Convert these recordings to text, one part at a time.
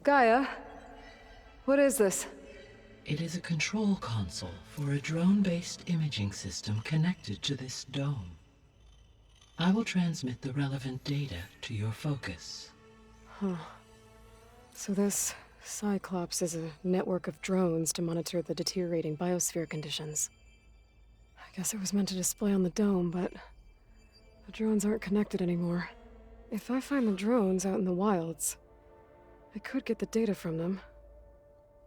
Gaia, what is this? It is a control console for a drone-based imaging system connected to this dome. I will transmit the relevant data to your focus. Huh. So this Cyclops is a network of drones to monitor the deteriorating biosphere conditions. I guess it was meant to display on the dome, but the drones aren't connected anymore. If I find the drones out in the wilds, I could get the data from them,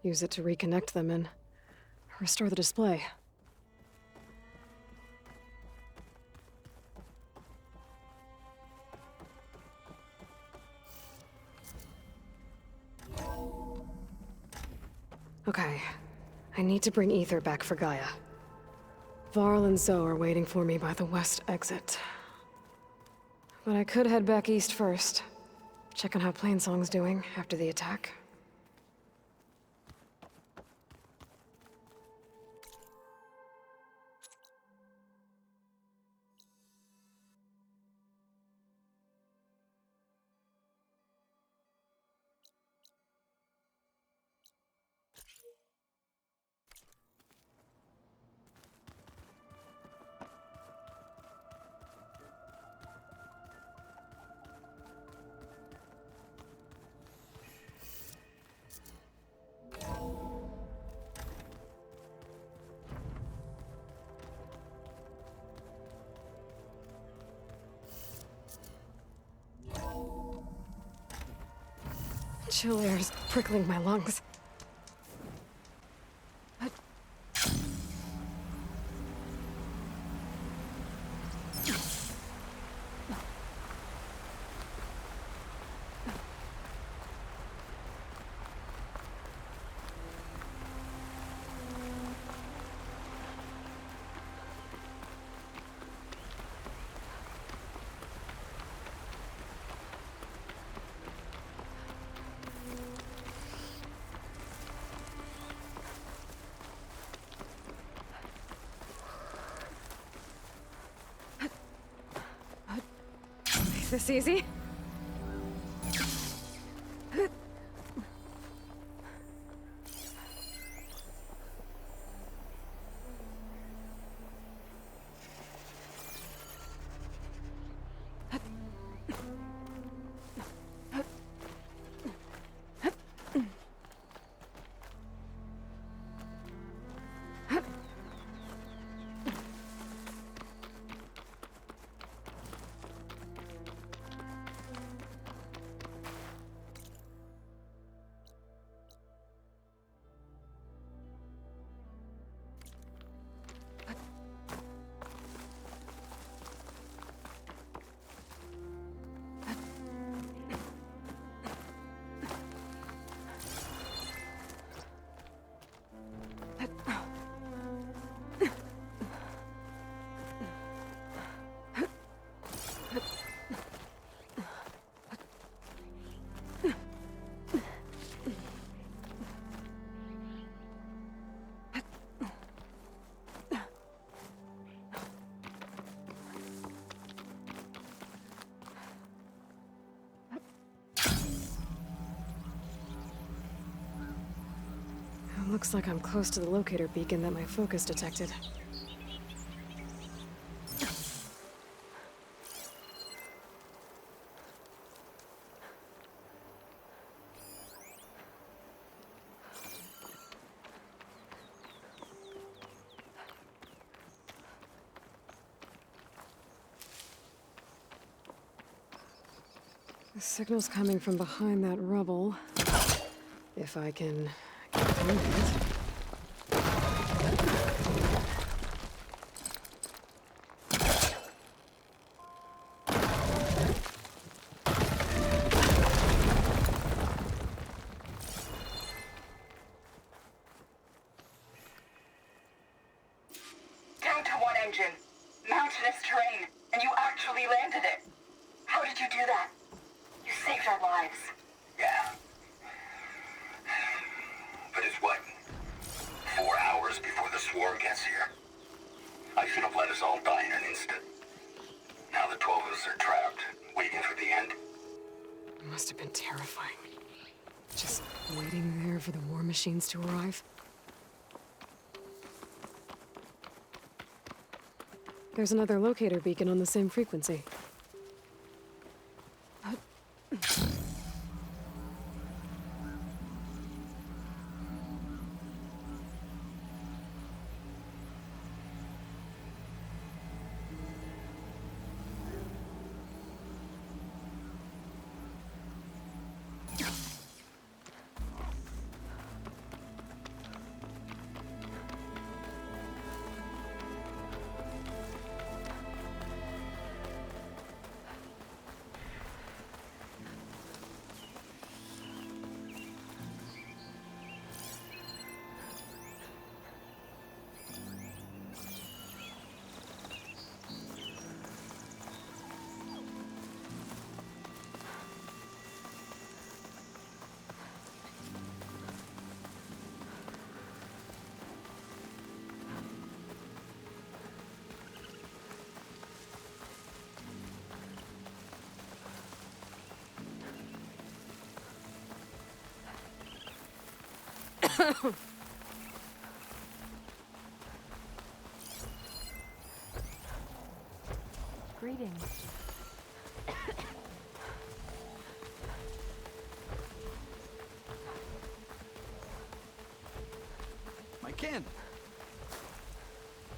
use it to reconnect them and restore the display. Okay, I need to bring Ether back for Gaia. Varl and Zoe are waiting for me by the west exit. But I could head back east first. Check on how Plainsong's doing after the attack. Chill air is prickling my lungs. This easy? Looks like I'm close to the locator beacon that my focus detected. The signal's coming from behind that rubble. If I can get through it. Down to one engine. Mountainous terrain, and you actually landed it. How did you do that? You saved our lives. Yeah. But it's what? 4 hours before the swarm gets here. I should have let us all die in an instant. Now the 12 of us are trapped, waiting for the end. It must have been terrifying. Just waiting there for the war machines to arrive. There's another locator beacon on the same frequency. Greetings. My kin!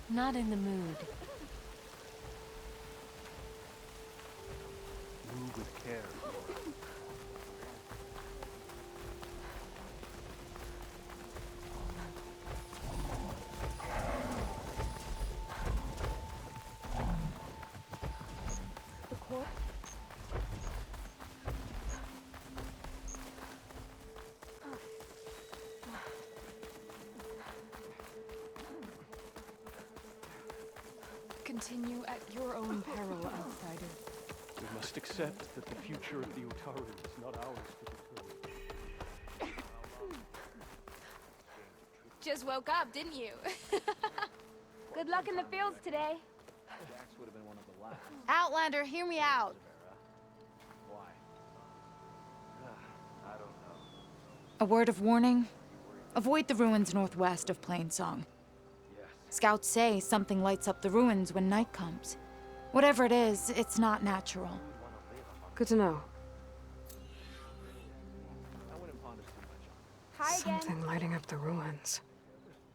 Not in the mood. Move with care. Continue at your own peril, outsider. We must accept that the future of the Utaru is not ours to determine. Just woke up, didn't you? Good luck in the fields today. Jax would have been one of the last. Outlander, hear me out. Why? I don't know. A word of warning. Avoid the ruins northwest of Plainsong. Yes. Scouts say something lights up the ruins when night comes. Whatever it is, it's not natural. Good to know. I wouldn't ponder too much on it. Hi again. Something lighting up the ruins.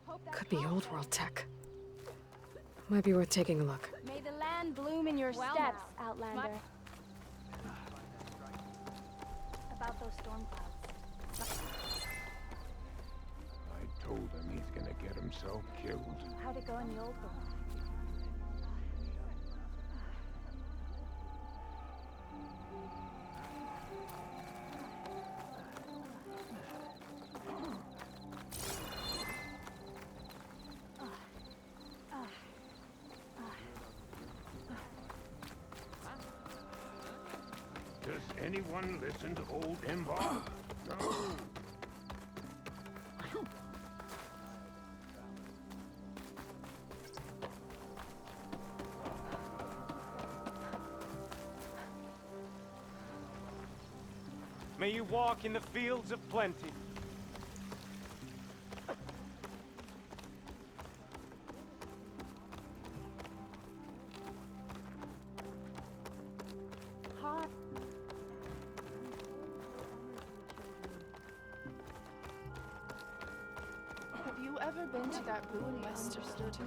Hope that's Could be all. old world tech. Might be worth taking a look. May the land bloom in your steps, Outlander. About those storm clouds. I told him he's gonna get himself killed. How'd it go in the old world? Does anyone listen to old Embar? No. May you walk in the fields of plenty. Hot. Have you ever been to that ruin misunderstood?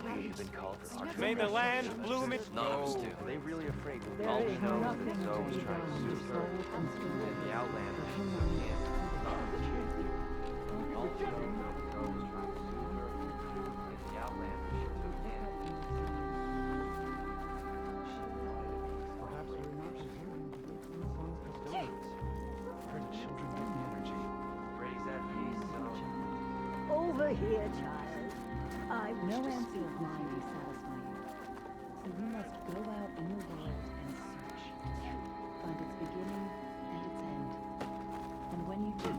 May the land bloom its No, are they really afraid? All we know is that Zoe was trying to soothe her, and the Outlander should have cancer. All we know is that Zoe was trying to soothe her, and the Outlander should have cancer. Perhaps we're not adhering to the son's custodians. Her children get the energy. Raise that peace, Zoe. Over here, child. No answer of mine will satisfy you. So you must go out in the world and search. Find its beginning and its end. And when you do,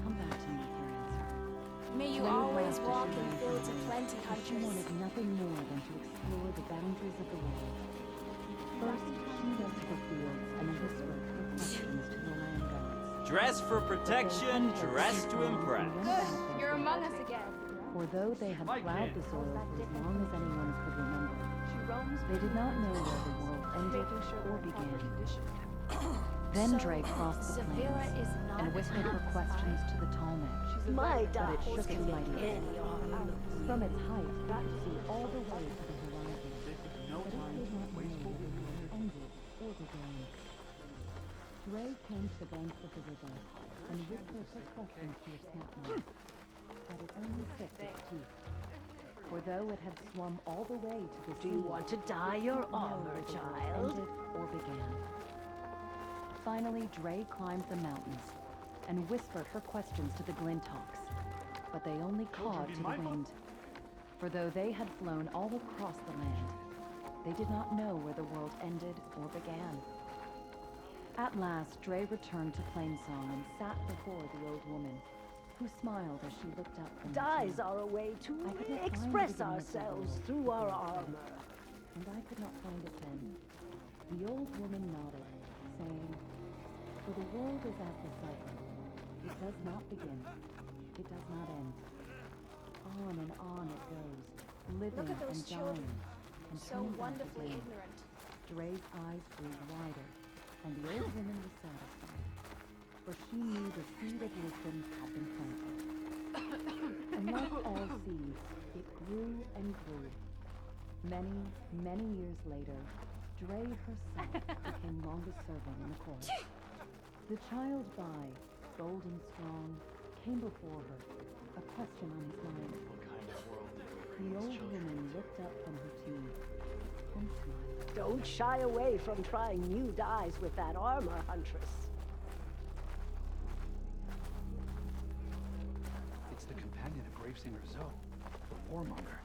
come back to me for answer. May you When always last walk did in you fields of learn plenty, that she wanted Huntress. nothing more than to explore the boundaries of the world. First, she went to the fields and whispered her questions to the land gods. Dress for protection, dress to impress. Good, you're among us again. For though they had plowed the soil for as long as anyone could remember, they did not know where the world ended or began. Then Dre crossed the plains and whispered her questions to the tall man. My But it shook its can mighty be head. any armor. From its height, it could see all the way to the horizon. But it did not know where the world ended or began. Dre came to the banks of the river and whispered her questions to its captain. But it only set its teeth. For though it had swum all the way to the sea, Do you want to dye your it didn't know armor, where the world child? ended or began. Finally, Dre climbed the mountains and whispered her questions to the Glinthawks, but they only cawed to the wind. For though they had flown all across the land, they did not know where the world ended or began. At last, Dre returned to Plainsong and sat before the old woman, who smiled as she looked up from Dyes the are a way to I could not find express it in the ourselves Bible. through our armor. And I could not find it then. The old woman nodded, saying, "For the world is as the cycle. It does not begin. It does not end. On and on it goes, living Look at those and children, dying, and so turning back wonderfully again." ignorant. Dre's eyes grew wider, and the old woman was satisfied, for she knew the seed of wisdom had been planted. And like all seeds, it grew and grew. Many, many years later, Dre herself became longest serving in the court. The child by, bold and strong, came before her, a question on his mind. What kind of world do you The create, old children? woman looked up from her tea and smiled. Don't shy away from trying new dyes with that armor, Huntress. It's the companion of Gravesinger Zoe, the warmonger.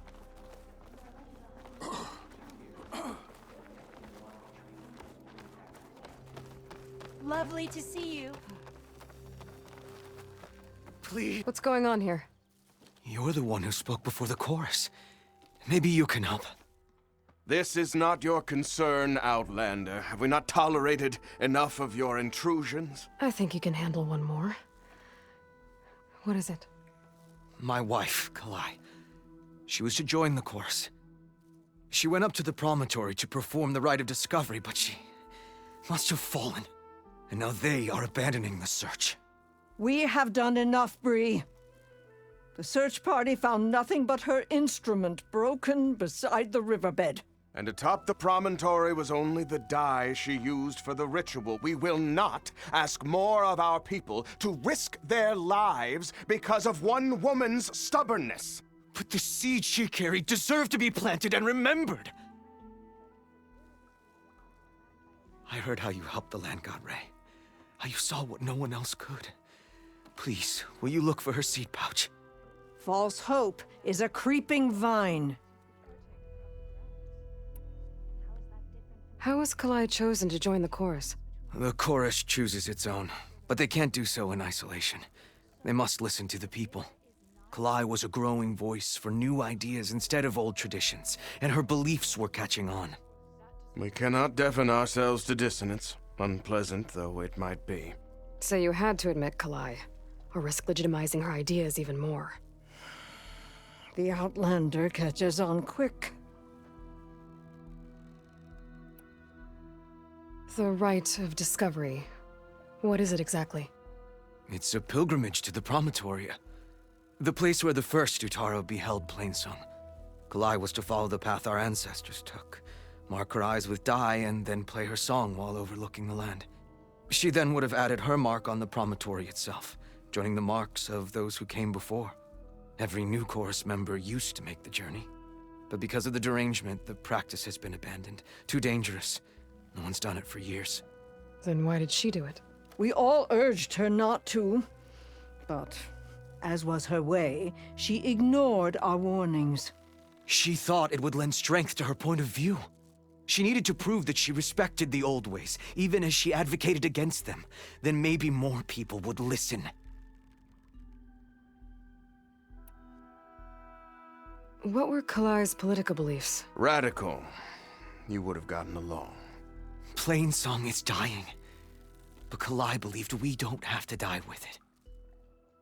Lovely to see you. Please. What's going on here? You're the one who spoke before the chorus. Maybe you can help. This is not your concern, Outlander. Have we not tolerated enough of your intrusions? I think you can handle one more. What is it? My wife, Kalai. She was to join the chorus. She went up to the promontory to perform the rite of discovery, but she must have fallen. And now they are abandoning the search. We have done enough, Bree. The search party found nothing but her instrument broken beside the riverbed. And atop the promontory was only the dye she used for the ritual. We will not ask more of our people to risk their lives because of one woman's stubbornness. But the seed she carried deserved to be planted and remembered. I heard how you helped the land god Ray. How you saw what no one else could. Please, will you look for her seed pouch? False hope is a creeping vine. How was Kalai chosen to join the chorus? The chorus chooses its own, but they can't do so in isolation. They must listen to the people. Kalai was a growing voice for new ideas instead of old traditions, and her beliefs were catching on. We cannot deafen ourselves to dissonance, unpleasant though it might be. So you had to admit Kalai, or risk legitimizing her ideas even more. The Outlander catches on quick. The rite of discovery. What is it exactly? It's a pilgrimage to the promontory. The place where the first Utaro beheld Plainsong. Kalai was to follow the path our ancestors took, mark her eyes with dye, and then play her song while overlooking the land. She then would have added her mark on the promontory itself, joining the marks of those who came before. Every new chorus member used to make the journey. But because of the derangement, the practice has been abandoned. Too dangerous. No one's done it for years. Then why did she do it? We all urged her not to, but as was her way, she ignored our warnings. She thought it would lend strength to her point of view. She needed to prove that she respected the old ways, even as she advocated against them. Then maybe more people would listen. What were Kalai's political beliefs? Radical. You would have gotten along. Plainsong is dying. But Kalai believed we don't have to die with it.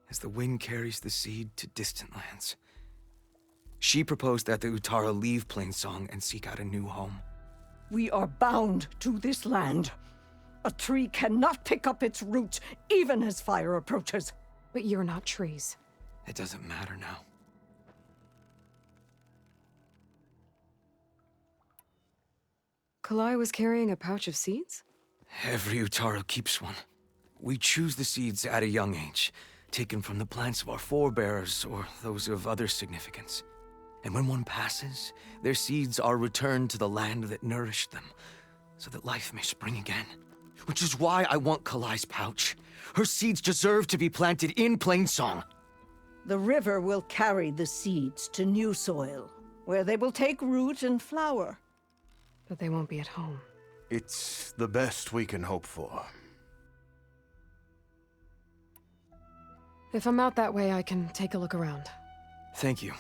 As the wind carries the seed to distant lands. She proposed that the Utara leave Plainsong and seek out a new home. We are bound to this land. A tree cannot pick up its roots, even as fire approaches. But you're not trees. It doesn't matter now. Kalai was carrying a pouch of seeds? Every Utara keeps one. We choose the seeds at a young age, taken from the plants of our forebears or those of other significance. And when one passes, their seeds are returned to the land that nourished them, so that life may spring again. Which is why I want Kalai's pouch. Her seeds deserve to be planted in Plainsong. The river will carry the seeds to new soil, where they will take root and flower. But they won't be at home. It's the best we can hope for. If I'm out that way, I can take a look around. Thank you.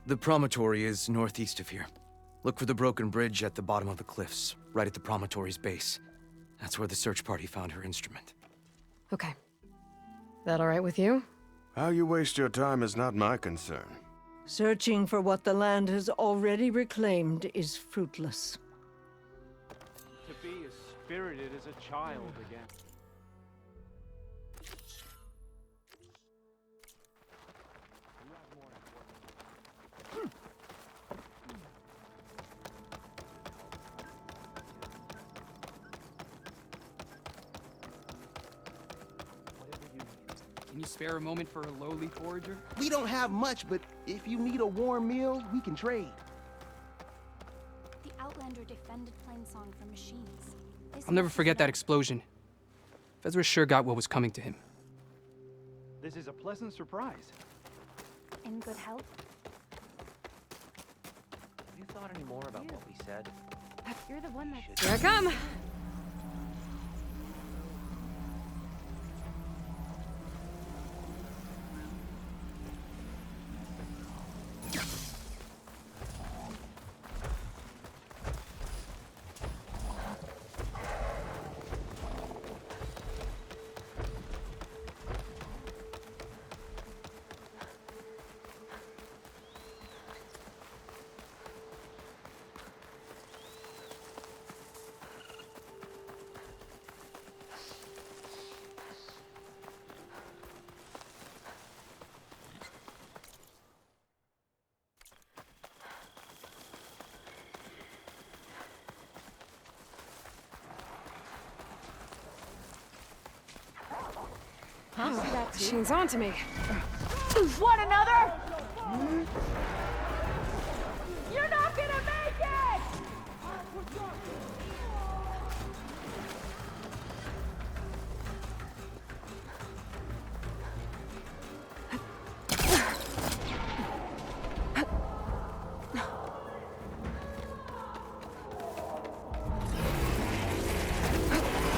The promontory is northeast of here. Look for the broken bridge at the bottom of the cliffs, right at the promontory's base. That's where the search party found her instrument. Okay. That all right with you? How you waste your time is not my concern. Searching for what the land has already reclaimed is fruitless. To be as spirited as a child again. Can you spare a moment for a lowly forager? We don't have much, but if you need a warm meal, we can trade. The Outlander defended Plainsong from machines. I'll never forget that explosion. Fezra sure got what was coming to him. This is a pleasant surprise. In good health? Have you thought any more about what we said? You're the one that... Here I come! Huh? She's on to me. One another? You're not gonna make it!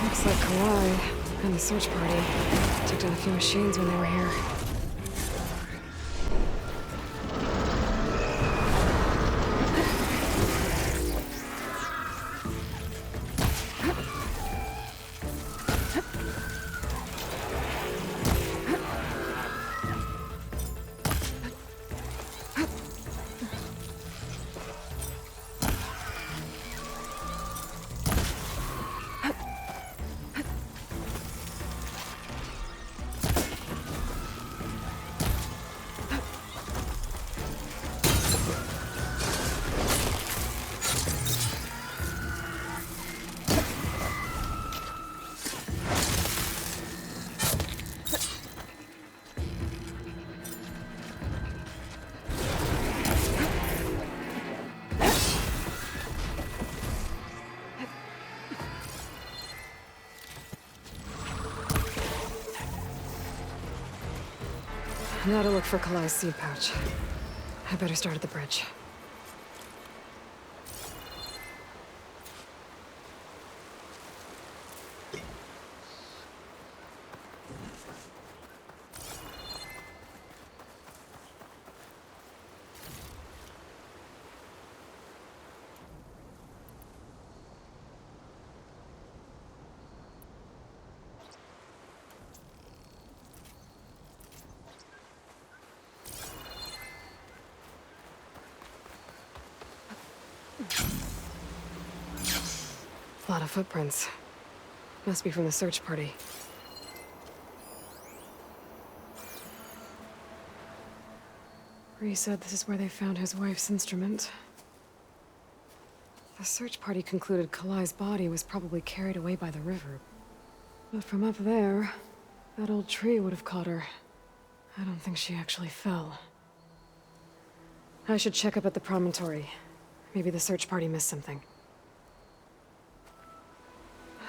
Looks like Kalai and the search party took down a few machines when they were here. Now to look for Kalai's seed pouch. I better start at the bridge. A lot of footprints. Must be from the search party. Bree said this is where they found his wife's instrument. The search party concluded Kalai's body was probably carried away by the river. But from up there, that old tree would have caught her. I don't think she actually fell. I should check up at the promontory. Maybe the search party missed something.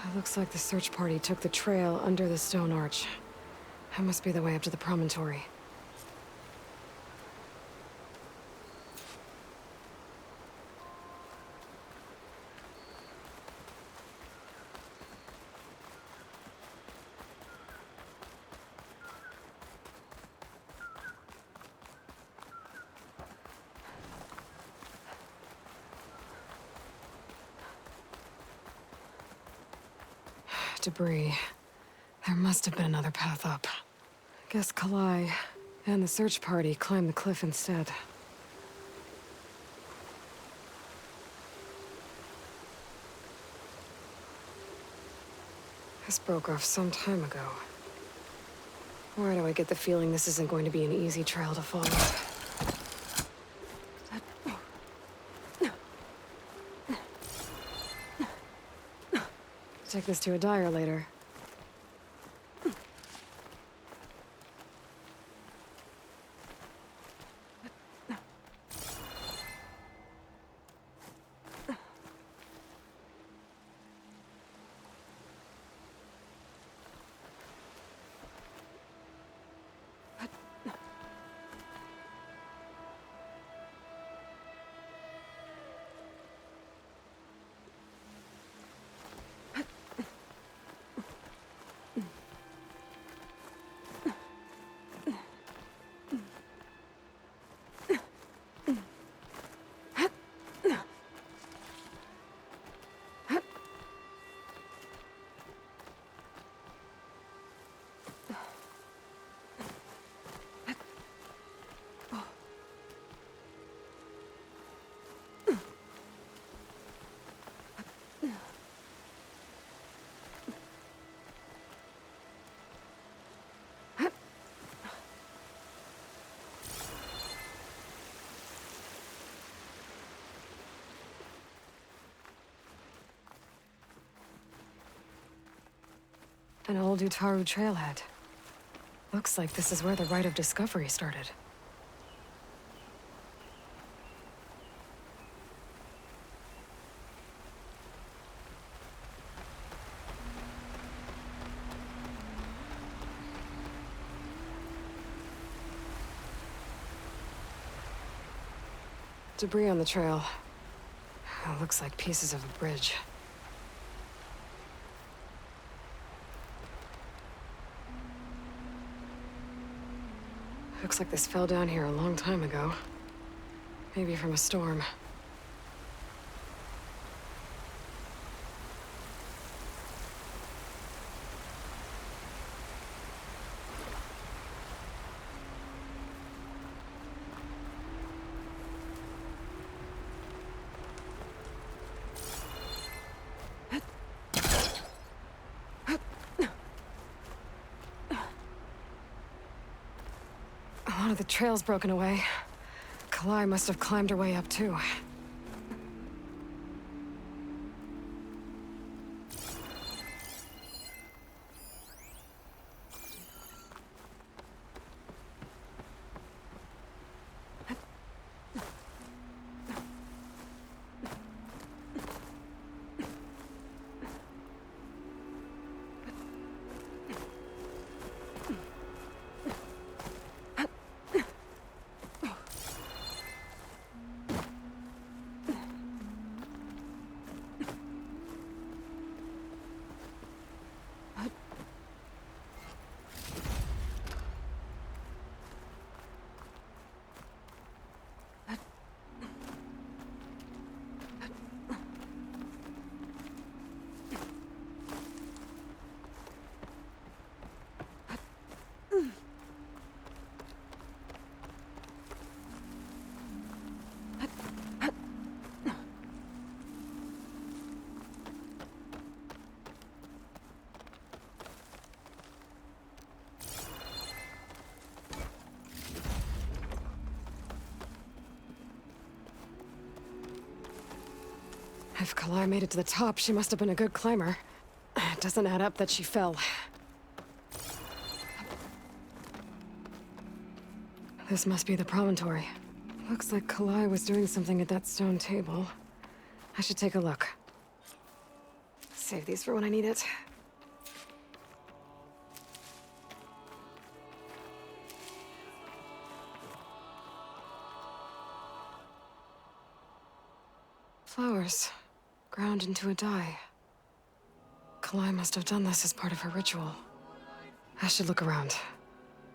It looks like the search party took the trail under the stone arch. That must be the way up to the promontory. Debris. There must have been another path up. Guess Kalai and the search party climbed the cliff instead. This broke off some time ago. Why do I get the feeling this isn't going to be an easy trail to follow? Take this to a dyer later. An old Utaru trailhead. Looks like this is where the Rite of Discovery started. Debris on the trail. It looks like pieces of a bridge. Looks like this fell down here a long time ago. Maybe from a storm. One of the trail's broken away. Kalai must have climbed her way up too. If Kalai made it to the top, she must have been a good climber. It doesn't add up that she fell. This must be the promontory. Looks like Kalai was doing something at that stone table. I should take a look. Save these for when I need it. Flowers, ground into a dye. Kalai must have done this as part of her ritual. I should look around.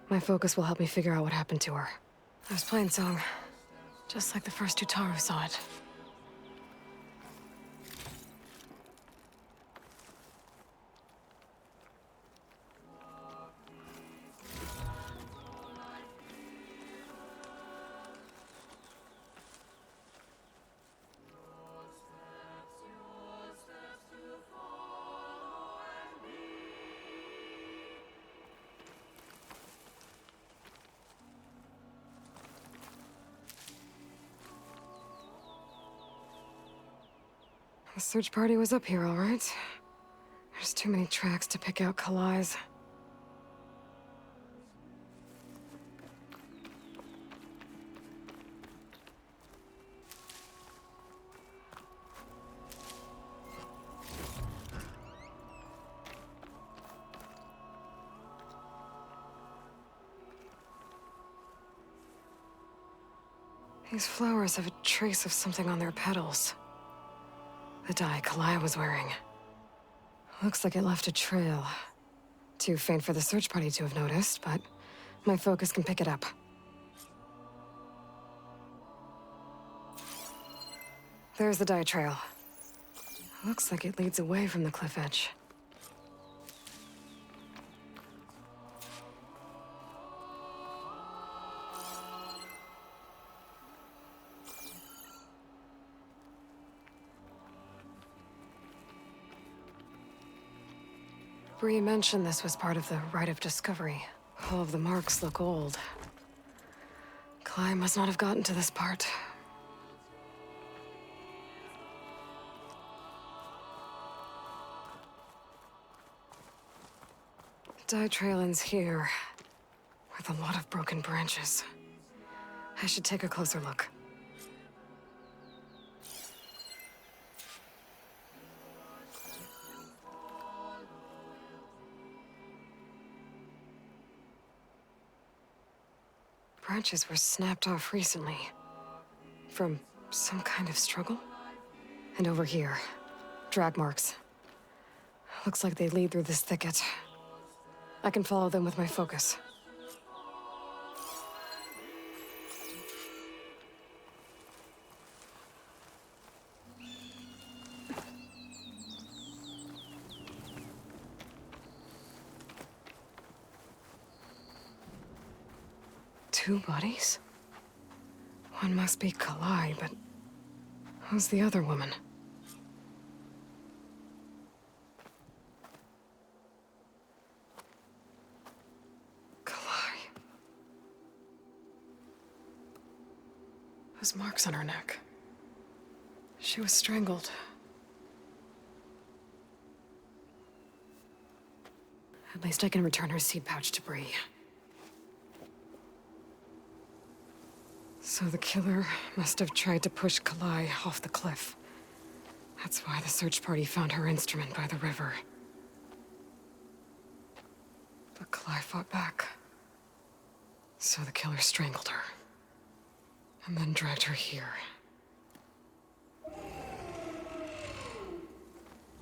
My focus will help me figure out what happened to her. I was playing song, just like the first Utaru saw it. The search party was up here, all right. There's too many tracks to pick out Kalai's. These flowers have a trace of something on their petals. The dye Kalai was wearing. Looks like it left a trail. Too faint for the search party to have noticed, but my focus can pick it up. There's the dye trail. Looks like it leads away from the cliff edge. Bree mentioned this was part of the rite of discovery. All of the marks look old. Kalai must not have gotten to this part. The dye trail ends here, with a lot of broken branches. I should take a closer look. Branches were snapped off recently. From some kind of struggle? And over here, drag marks. Looks like they lead through this thicket. I can follow them with my focus. Two bodies? One must be Kalai, but who's the other woman? Kalai. Those marks on her neck. She was strangled. At least I can return her seed pouch to Bree. So the killer must have tried to push Kalai off the cliff. That's why the search party found her instrument by the river. But Kalai fought back. So the killer strangled her. And then dragged her here.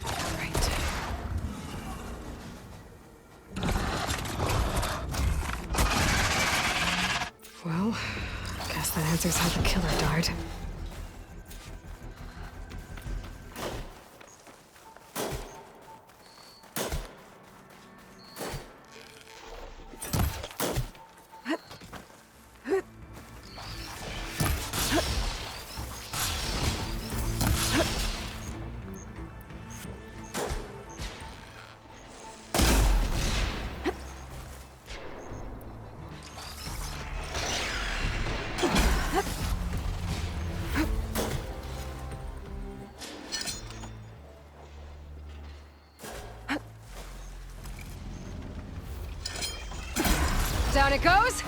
Right. Well, guess that answers how the killer died. Down it goes!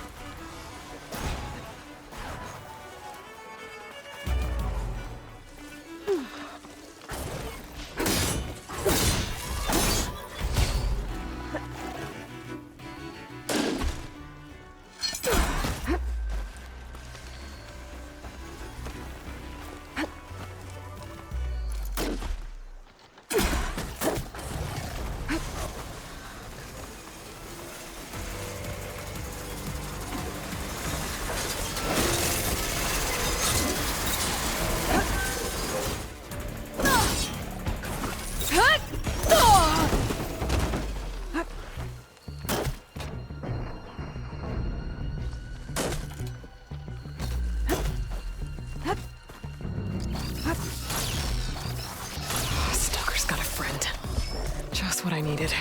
Stalker's got a friend. Just what I needed.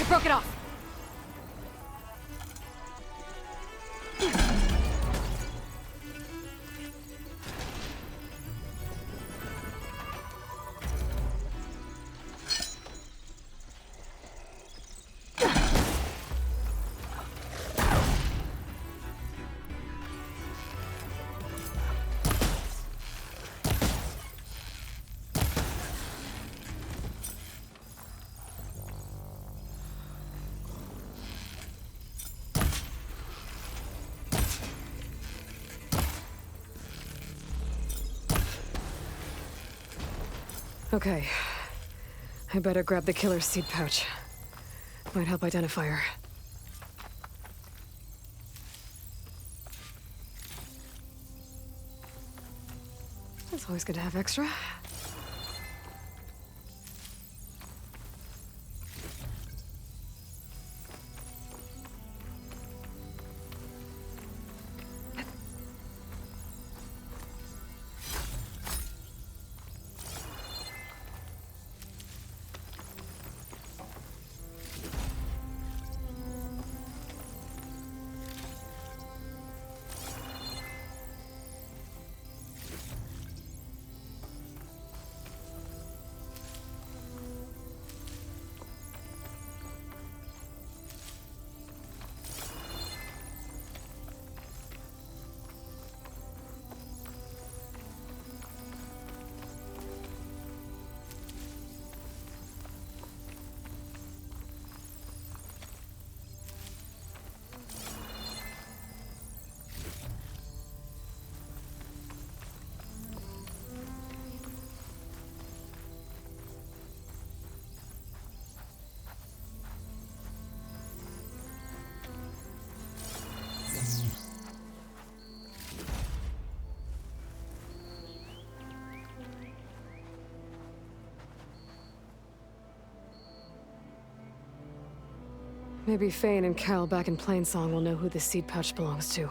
Broke it off. Okay. I better grab the killer's seed pouch. Might help identify her. It's always good to have extra. Maybe Fane and Cal back in Plainsong will know who this seed pouch belongs to.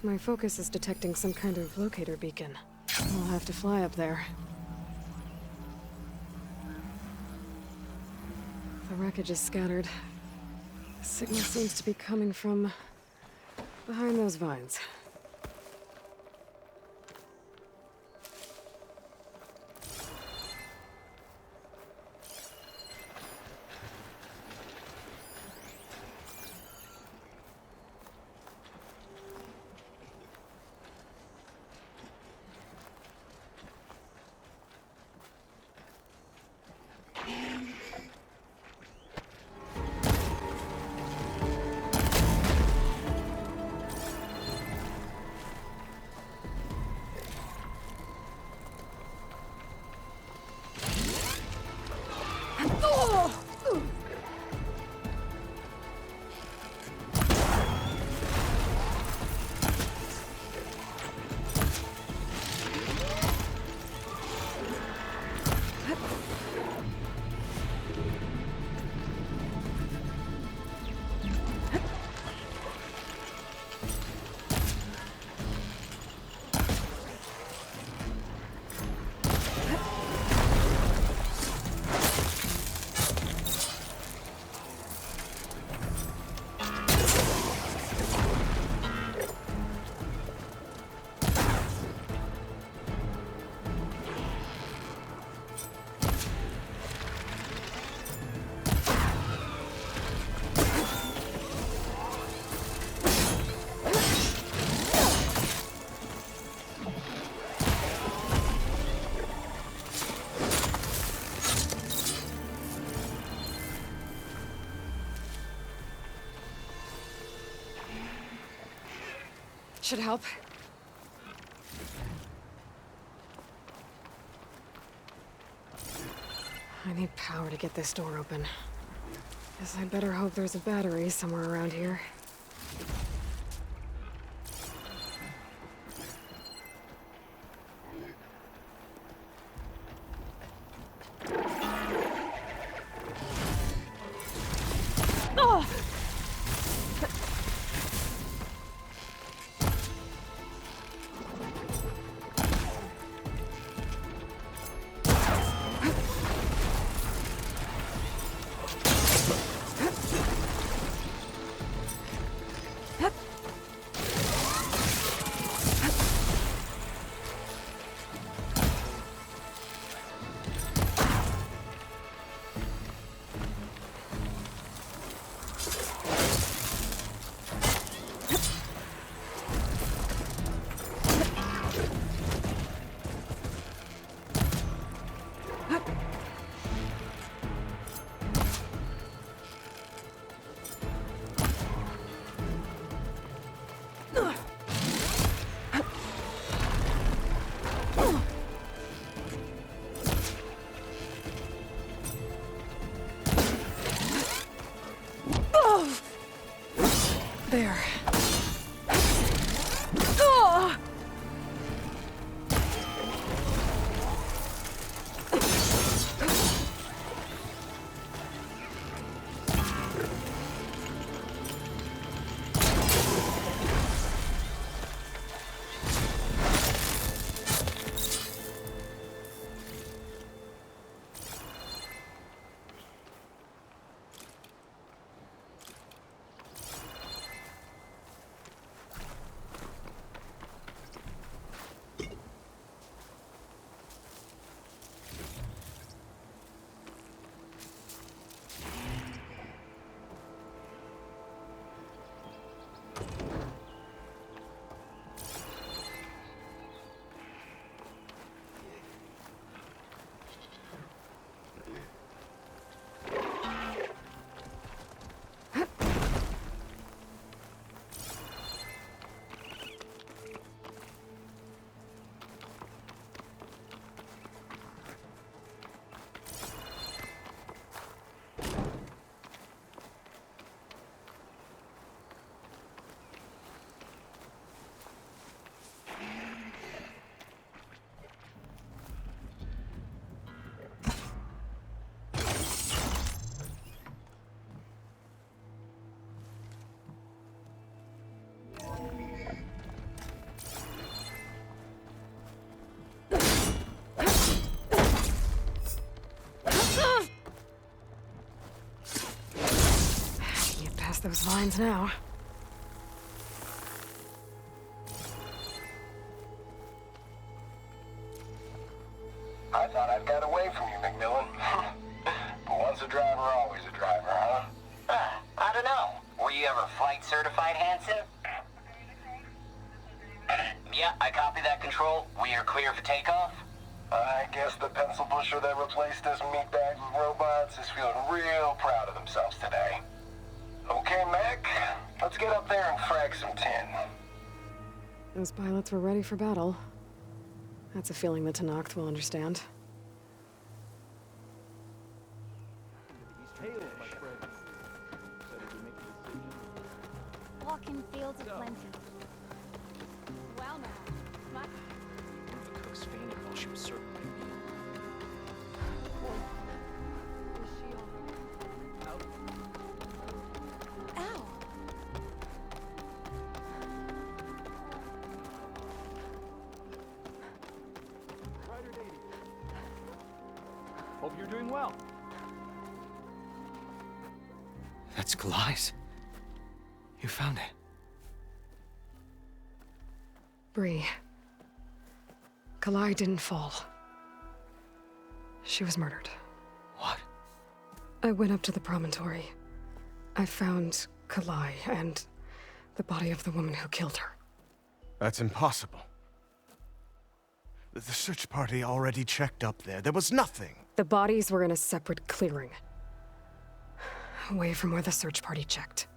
My focus is detecting some kind of locator beacon. I'll have to fly up there. The wreckage is scattered. The signal seems to be coming from behind those vines. Should help. I need power to get this door open. Guess I'd better hope there's a battery somewhere around here. Past those vines now. I thought I'd got away from you, Macmillan. But once a driver, always a driver, huh? I don't know. Were you ever flight certified, Hanson? Yeah, I copy that, Control. We are clear for takeoff. I guess the pencil pusher that replaced us meatbags with robots is feeling real proud of themselves today. Okay, Mac, let's get up there and frag some tin. Those pilots were ready for battle. That's a feeling that Tanacht will understand. Walking fields of plenty. Well now, One of the cooks fainted while she was serving my meal. Ow! Hope you're doing well. That's Kalai's. You found it. Bree. Kalai didn't fall. She was murdered. What? I went up to the promontory. I found Kalai and the body of the woman who killed her. That's impossible. The search party already checked up there. There was nothing. The bodies were in a separate clearing. Away from where the search party checked.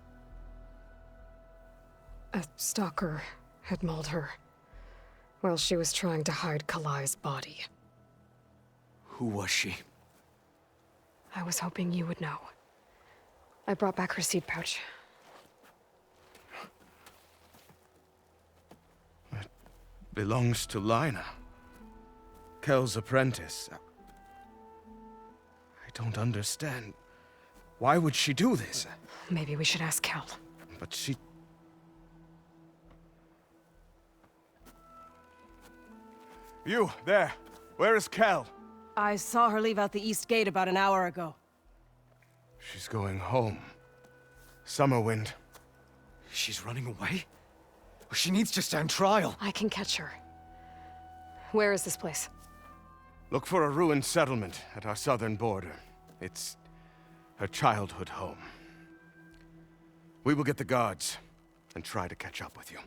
A stalker had mauled her while she was trying to hide Kalai's body. Who was she? I was hoping you would know. I brought back her seed pouch. It belongs to Lina. Kel's apprentice. I don't understand. Why would she do this? Maybe we should ask Kel. But she... You, there. Where is Kel? I saw her leave out the east gate about an hour ago. She's going home. Summerwind. She's running away? She needs to stand trial. I can catch her. Where is this place? Look for a ruined settlement at our southern border. It's her childhood home. We will get the guards and try to catch up with you.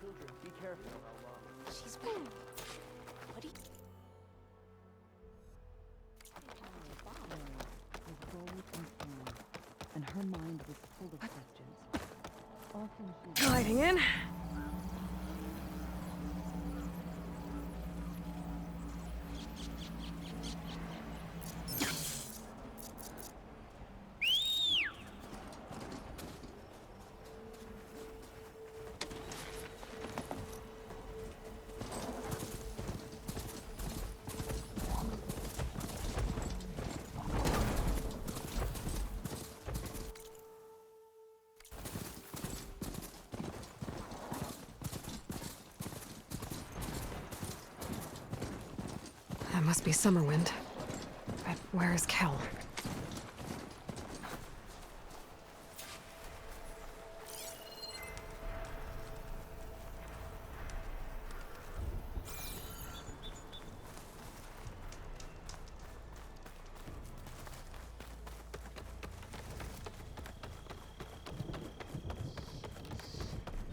Children, be careful. She's been. What do you... And her mind was full of questions. Often she... Gliding in. That must be Summerwind. But where is Kel?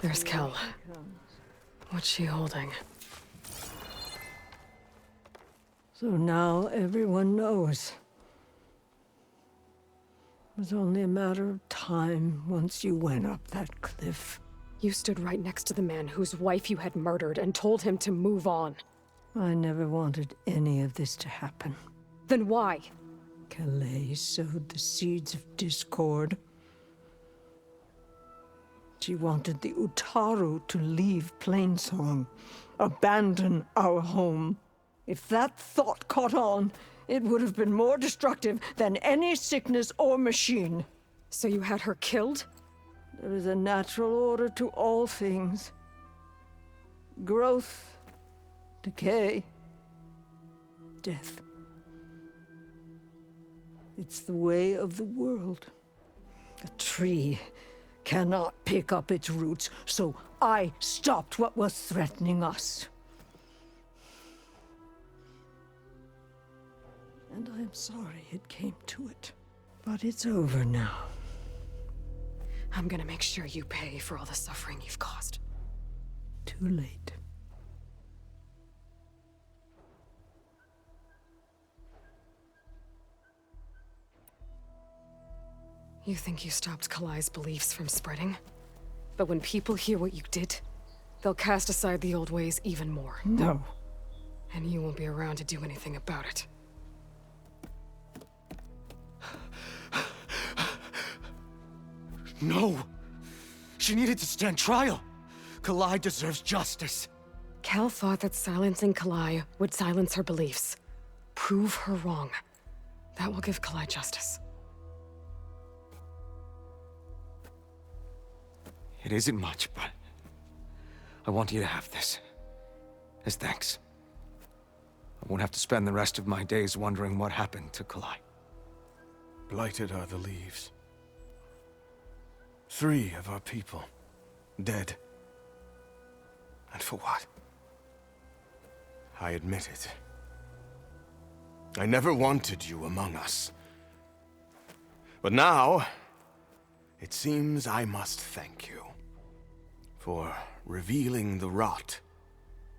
There's Kel. What's she holding? So now everyone knows. It was only a matter of time once you went up that cliff. You stood right next to the man whose wife you had murdered and told him to move on. I never wanted any of this to happen. Then why? Calais sowed the seeds of discord. She wanted the Utaru to leave Plainsong, abandon our home. If that thought caught on, it would have been more destructive than any sickness or machine. So you had her killed? There is a natural order to all things. Growth decay, death. It's the way of the world. A tree cannot pick up its roots, so I stopped what was threatening us. And I'm sorry it came to it. But it's over now. I'm gonna make sure you pay for all the suffering you've caused. Too late. You think you stopped Kalai's beliefs from spreading? But when people hear what you did, they'll cast aside the old ways even more. No. And you won't be around to do anything about it. No! She needed to stand trial! Kalai deserves justice. Kel thought that silencing Kalai would silence her beliefs. Prove her wrong. That will give Kalai justice. It isn't much, but I want you to have this. As thanks. I won't have to spend the rest of my days wondering what happened to Kalai. Blighted are the leaves. 3 of our people, dead. And for what? I admit it. I never wanted you among us. But now, it seems I must thank you for revealing the rot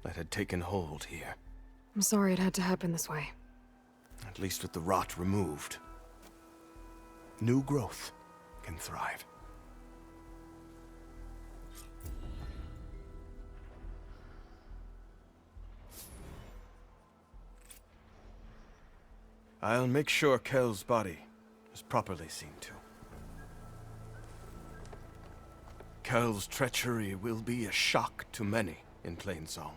that had taken hold here. I'm sorry it had to happen this way. At least with the rot removed, new growth can thrive. I'll make sure Kel's body is properly seen to. Kel's treachery will be a shock to many in Plainsong.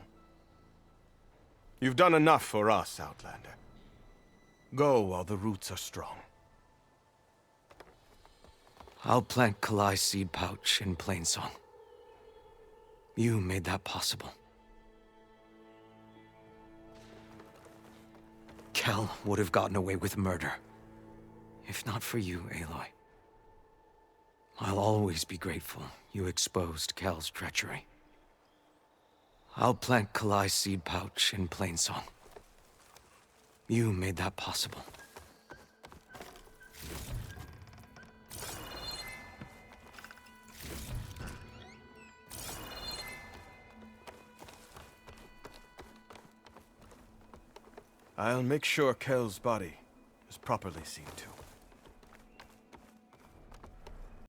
You've done enough for us, Outlander. Go while the roots are strong. I'll plant Kalai's seed pouch in Plainsong. You made that possible. Kel would have gotten away with murder. If not for you, Aloy. I'll always be grateful you exposed Kel's treachery. I'll plant Kalai's seed pouch in Plainsong. You made that possible. I'll make sure Kel's body is properly seen to.